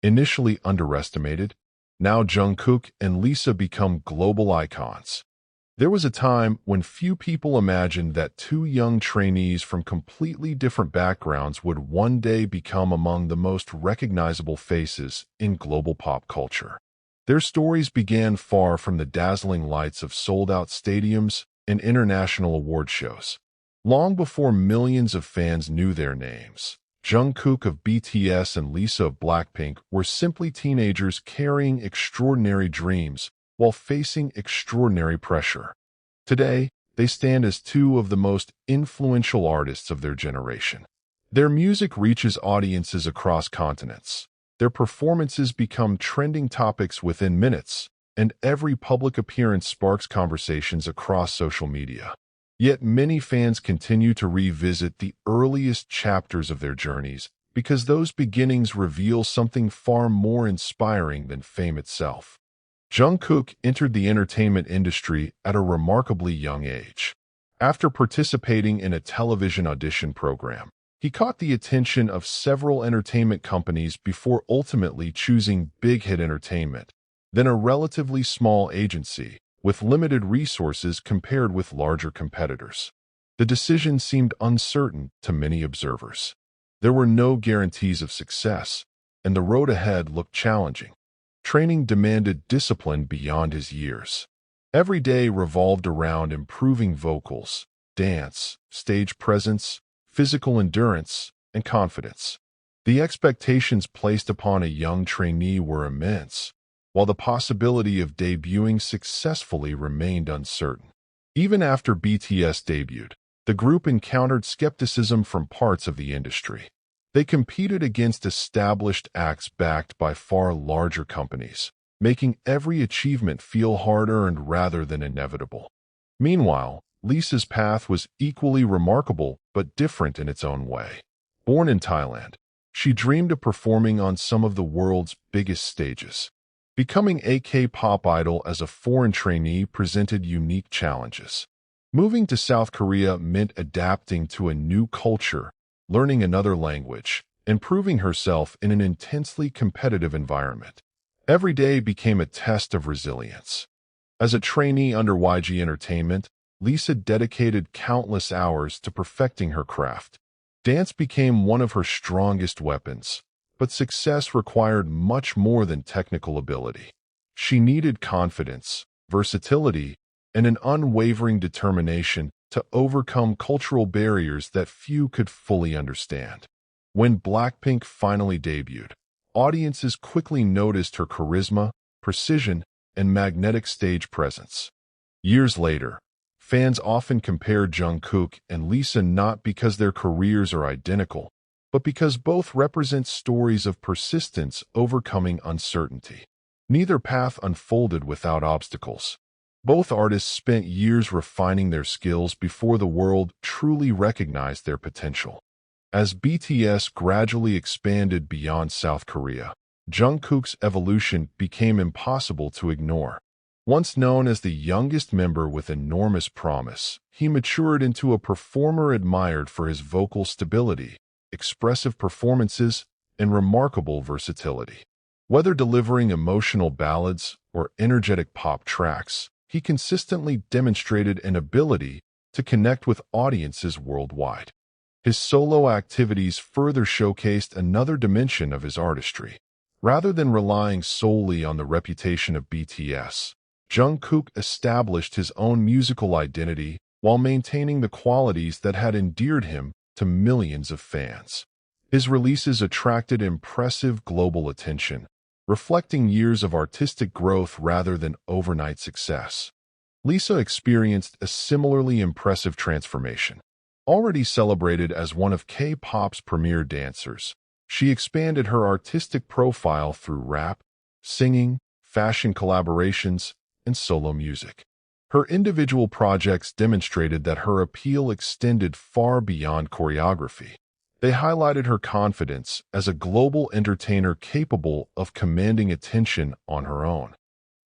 Initially underestimated, now Jungkook and Lisa become global icons. There was a time when few people imagined that two young trainees from completely different backgrounds would one day become among the most recognizable faces in global pop culture. Their stories began far from the dazzling lights of sold-out stadiums and international award shows. Long before millions of fans knew their names, Jungkook of BTS and Lisa of Blackpink were simply teenagers carrying extraordinary dreams while facing extraordinary pressure. Today, they stand as two of the most influential artists of their generation. Their music reaches audiences across continents. Their performances become trending topics within minutes, and every public appearance sparks conversations across social media. Yet many fans continue to revisit the earliest chapters of their journeys because those beginnings reveal something far more inspiring than fame itself. Jungkook entered the entertainment industry at a remarkably young age. After participating in a television audition program, he caught the attention of several entertainment companies before ultimately choosing Big Hit Entertainment, then a relatively small agency with limited resources compared with larger competitors. The decision seemed uncertain to many observers. There were no guarantees of success, and the road ahead looked challenging. Training demanded discipline beyond his years. Every day revolved around improving vocals, dance, stage presence, physical endurance, and confidence. The expectations placed upon a young trainee were immense, while the possibility of debuting successfully remained uncertain. Even after BTS debuted, the group encountered skepticism from parts of the industry. They competed against established acts backed by far larger companies, making every achievement feel hard-earned rather than inevitable. Meanwhile, Lisa's path was equally remarkable but different in its own way. Born in Thailand, she dreamed of performing on some of the world's biggest stages. Becoming a K-pop idol as a foreign trainee presented unique challenges. Moving to South Korea meant adapting to a new culture, learning another language, and proving herself in an intensely competitive environment. Every day became a test of resilience. As a trainee under YG Entertainment, Lisa dedicated countless hours to perfecting her craft. Dance became one of her strongest weapons, but success required much more than technical ability. She needed confidence, versatility, and an unwavering determination to overcome cultural barriers that few could fully understand. When Blackpink finally debuted, audiences quickly noticed her charisma, precision, and magnetic stage presence. Years later, fans often compare Jungkook and Lisa not because their careers are identical, but because both represent stories of persistence overcoming uncertainty. Neither path unfolded without obstacles. Both artists spent years refining their skills before the world truly recognized their potential. As BTS gradually expanded beyond South Korea, Jungkook's evolution became impossible to ignore. Once known as the youngest member with enormous promise, he matured into a performer admired for his vocal stability, expressive performances, and remarkable versatility. Whether delivering emotional ballads or energetic pop tracks, he consistently demonstrated an ability to connect with audiences worldwide. His solo activities further showcased another dimension of his artistry. Rather than relying solely on the reputation of BTS, Jungkook established his own musical identity while maintaining the qualities that had endeared him to millions of fans. His releases attracted impressive global attention, reflecting years of artistic growth rather than overnight success. Lisa experienced a similarly impressive transformation. Already celebrated as one of K-pop's premier dancers, she expanded her artistic profile through rap, singing, fashion collaborations, and solo music. Her individual projects demonstrated that her appeal extended far beyond choreography. They highlighted her confidence as a global entertainer capable of commanding attention on her own.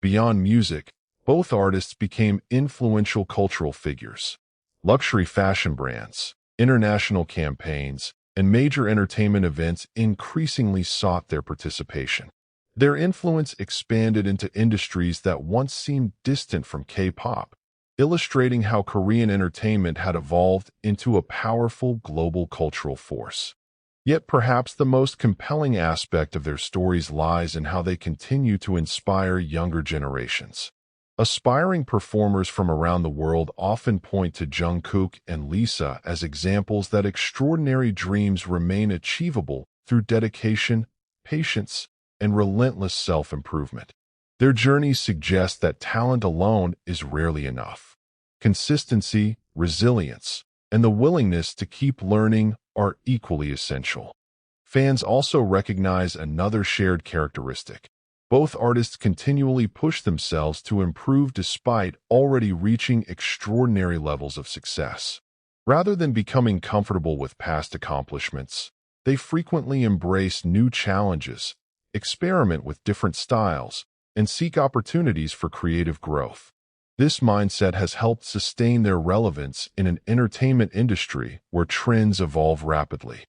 Beyond music, both artists became influential cultural figures. Luxury fashion brands, international campaigns, and major entertainment events increasingly sought their participation. Their influence expanded into industries that once seemed distant from K-pop, illustrating how Korean entertainment had evolved into a powerful global cultural force. Yet perhaps the most compelling aspect of their stories lies in how they continue to inspire younger generations. Aspiring performers from around the world often point to Jungkook and Lisa as examples that extraordinary dreams remain achievable through dedication, patience, and relentless self-improvement. Their journeys suggest that talent alone is rarely enough. Consistency, resilience, and the willingness to keep learning are equally essential. Fans also recognize another shared characteristic. Both artists continually push themselves to improve despite already reaching extraordinary levels of success. Rather than becoming comfortable with past accomplishments, they frequently embrace new challenges, experiment with different styles, and seek opportunities for creative growth. This mindset has helped sustain their relevance in an entertainment industry where trends evolve rapidly.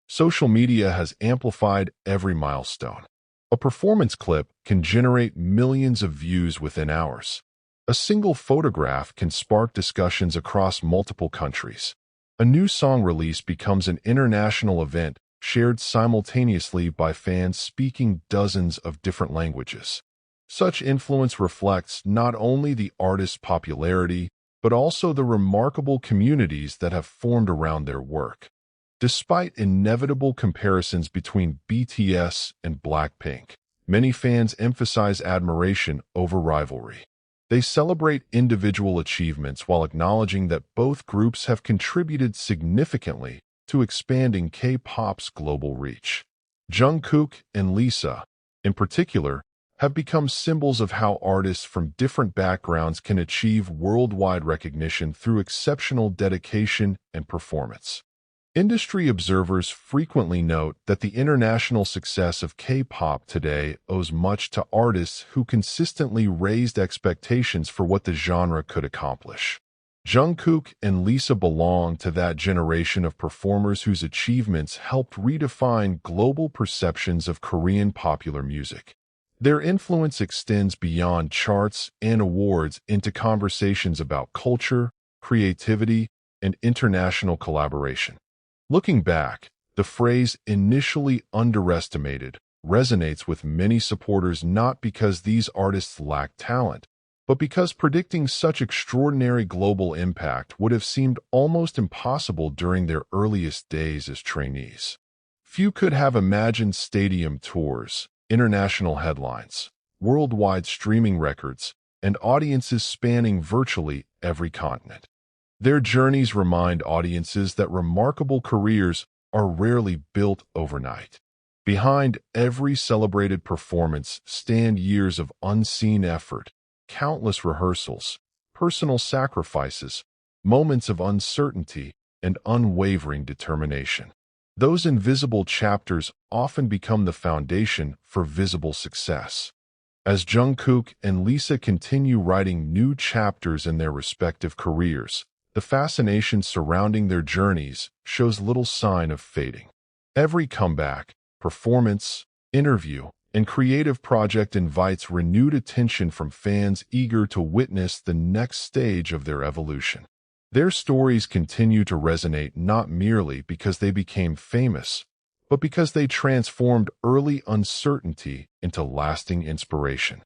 Social media has amplified every milestone. A performance clip can generate millions of views within hours. A single photograph can spark discussions across multiple countries. A new song release becomes an international event shared simultaneously by fans speaking dozens of different languages. Such influence reflects not only the artist's popularity, but also the remarkable communities that have formed around their work. Despite inevitable comparisons between BTS and Blackpink, many fans emphasize admiration over rivalry. They celebrate individual achievements while acknowledging that both groups have contributed significantly to expanding K-pop's global reach. Jungkook and Lisa, in particular, have become symbols of how artists from different backgrounds can achieve worldwide recognition through exceptional dedication and performance. Industry observers frequently note that the international success of K-pop today owes much to artists who consistently raised expectations for what the genre could accomplish. Jungkook and Lisa belong to that generation of performers whose achievements helped redefine global perceptions of Korean popular music. Their influence extends beyond charts and awards into conversations about culture, creativity, and international collaboration. Looking back, the phrase "initially underestimated" resonates with many supporters not because these artists lack talent, but because predicting such extraordinary global impact would have seemed almost impossible during their earliest days as trainees. Few could have imagined stadium tours, international headlines, worldwide streaming records, and audiences spanning virtually every continent. Their journeys remind audiences that remarkable careers are rarely built overnight. Behind every celebrated performance stand years of unseen effort, countless rehearsals, personal sacrifices, moments of uncertainty, and unwavering determination. Those invisible chapters often become the foundation for visible success. As Jungkook and Lisa continue writing new chapters in their respective careers, the fascination surrounding their journeys shows little sign of fading. Every comeback, performance, interview, and creative project invites renewed attention from fans eager to witness the next stage of their evolution. Their stories continue to resonate not merely because they became famous, but because they transformed early uncertainty into lasting inspiration.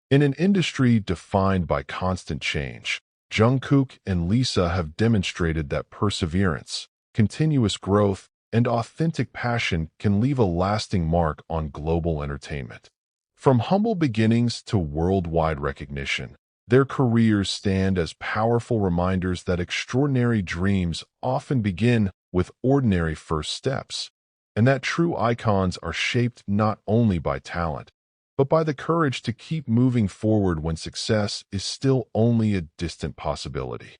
In an industry defined by constant change, Jungkook and Lisa have demonstrated that perseverance, continuous growth, and authentic passion can leave a lasting mark on global entertainment. From humble beginnings to worldwide recognition, their careers stand as powerful reminders that extraordinary dreams often begin with ordinary first steps, and that true icons are shaped not only by talent, but by the courage to keep moving forward when success is still only a distant possibility.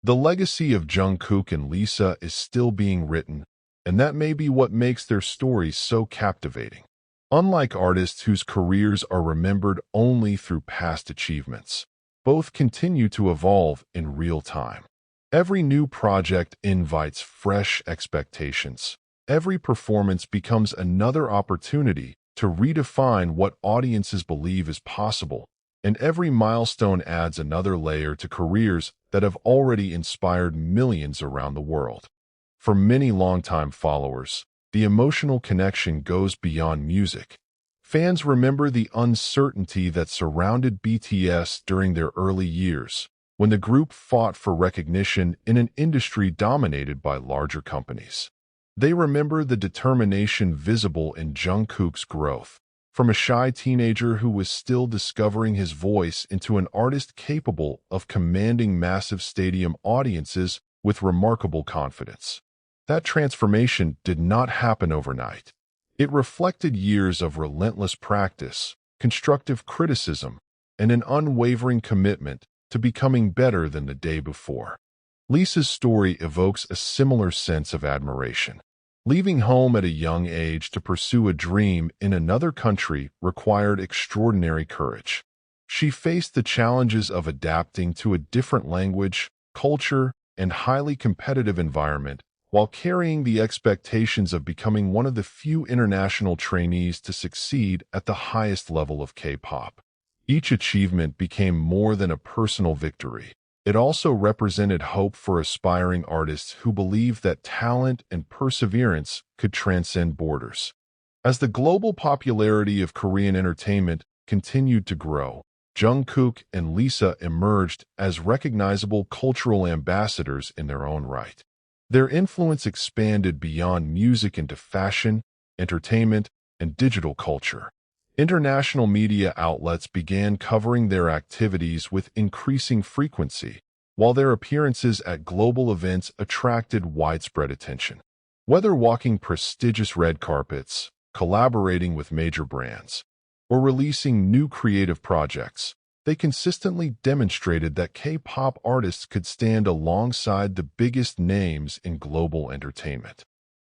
The legacy of Jungkook and Lisa is still being written, and that may be what makes their stories so captivating. Unlike artists whose careers are remembered only through past achievements, both continue to evolve in real time. Every new project invites fresh expectations, every performance becomes another opportunity to redefine what audiences believe is possible, and every milestone adds another layer to careers that have already inspired millions around the world. For many longtime followers, the emotional connection goes beyond music. Fans remember the uncertainty that surrounded BTS during their early years, when the group fought for recognition in an industry dominated by larger companies. They remember the determination visible in Jungkook's growth, from a shy teenager who was still discovering his voice into an artist capable of commanding massive stadium audiences with remarkable confidence. That transformation did not happen overnight. It reflected years of relentless practice, constructive criticism, and an unwavering commitment to becoming better than the day before. Lisa's story evokes a similar sense of admiration. Leaving home at a young age to pursue a dream in another country required extraordinary courage. She faced the challenges of adapting to a different language, culture, and highly competitive environment, while carrying the expectations of becoming one of the few international trainees to succeed at the highest level of K-pop. Each achievement became more than a personal victory. It also represented hope for aspiring artists who believed that talent and perseverance could transcend borders. As the global popularity of Korean entertainment continued to grow, Jungkook and Lisa emerged as recognizable cultural ambassadors in their own right. Their influence expanded beyond music into fashion, entertainment, and digital culture. International media outlets began covering their activities with increasing frequency, while their appearances at global events attracted widespread attention. Whether walking prestigious red carpets, collaborating with major brands, or releasing new creative projects, they consistently demonstrated that K-pop artists could stand alongside the biggest names in global entertainment.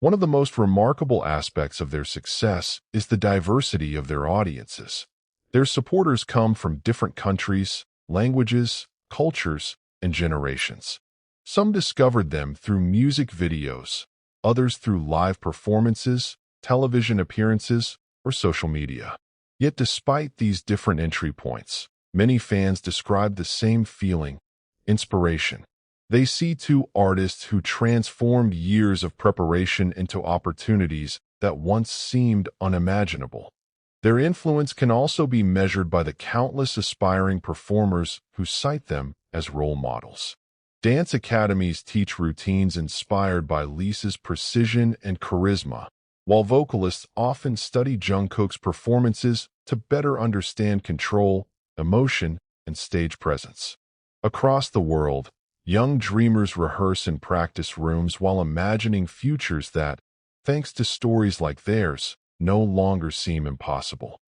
One of the most remarkable aspects of their success is the diversity of their audiences. Their supporters come from different countries, languages, cultures, and generations. Some discovered them through music videos, others through live performances, television appearances, or social media. Yet despite these different entry points, many fans describe the same feeling: inspiration. They see two artists who transformed years of preparation into opportunities that once seemed unimaginable. Their influence can also be measured by the countless aspiring performers who cite them as role models. Dance academies teach routines inspired by Lisa's precision and charisma, while vocalists often study Jungkook's performances to better understand control, emotion, and stage presence. Across the world, young dreamers rehearse in practice rooms while imagining futures that, thanks to stories like theirs, no longer seem impossible.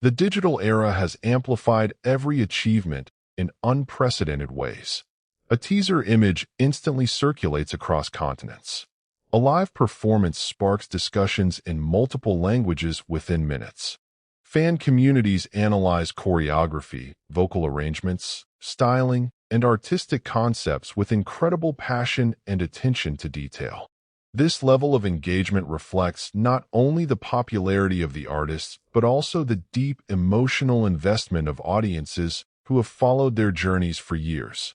The digital era has amplified every achievement in unprecedented ways. A teaser image instantly circulates across continents. A live performance sparks discussions in multiple languages within minutes. Fan communities analyze choreography, vocal arrangements, styling, and artistic concepts with incredible passion and attention to detail. This level of engagement reflects not only the popularity of the artists, but also the deep emotional investment of audiences who have followed their journeys for years.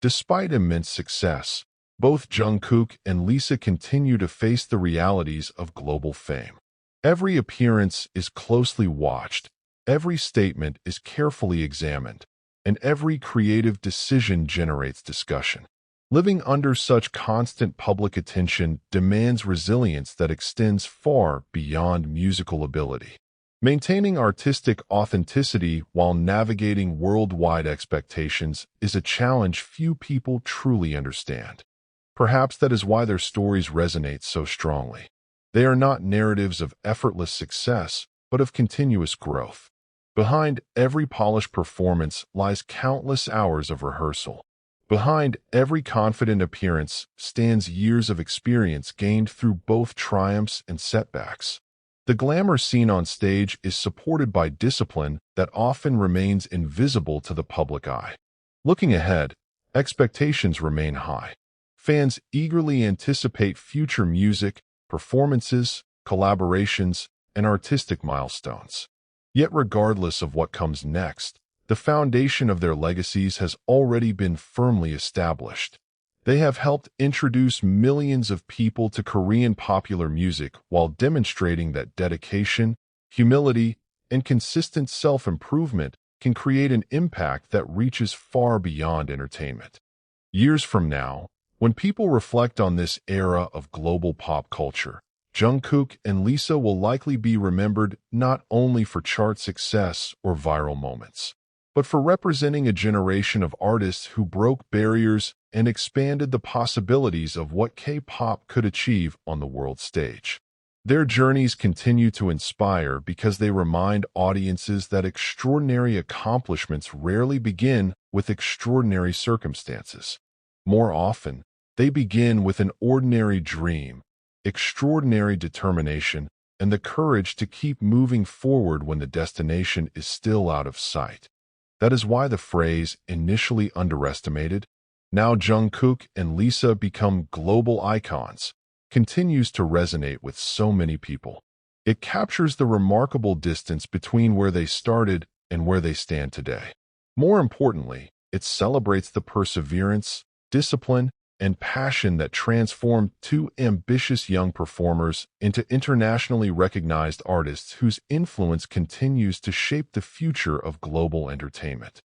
Despite immense success, both Jungkook and Lisa continue to face the realities of global fame. Every appearance is closely watched, every statement is carefully examined, and every creative decision generates discussion. Living under such constant public attention demands resilience that extends far beyond musical ability. Maintaining artistic authenticity while navigating worldwide expectations is a challenge few people truly understand. Perhaps that is why their stories resonate so strongly. They are not narratives of effortless success, but of continuous growth. Behind every polished performance lies countless hours of rehearsal. Behind every confident appearance stands years of experience gained through both triumphs and setbacks. The glamour seen on stage is supported by discipline that often remains invisible to the public eye. Looking ahead, expectations remain high. Fans eagerly anticipate future music, performances, collaborations, and artistic milestones. Yet regardless of what comes next, the foundation of their legacies has already been firmly established. They have helped introduce millions of people to Korean popular music while demonstrating that dedication, humility, and consistent self-improvement can create an impact that reaches far beyond entertainment. Years from now, when people reflect on this era of global pop culture, Jungkook and Lisa will likely be remembered not only for chart success or viral moments, but for representing a generation of artists who broke barriers and expanded the possibilities of what K-pop could achieve on the world stage. Their journeys continue to inspire because they remind audiences that extraordinary accomplishments rarely begin with extraordinary circumstances. More often, they begin with an ordinary dream, extraordinary determination, and the courage to keep moving forward when the destination is still out of sight. That is why the phrase, initially underestimated, now Jungkook and Lisa become global icons, continues to resonate with so many people. It captures the remarkable distance between where they started and where they stand today. More importantly, it celebrates the perseverance, discipline, and passion that transformed two ambitious young performers into internationally recognized artists whose influence continues to shape the future of global entertainment.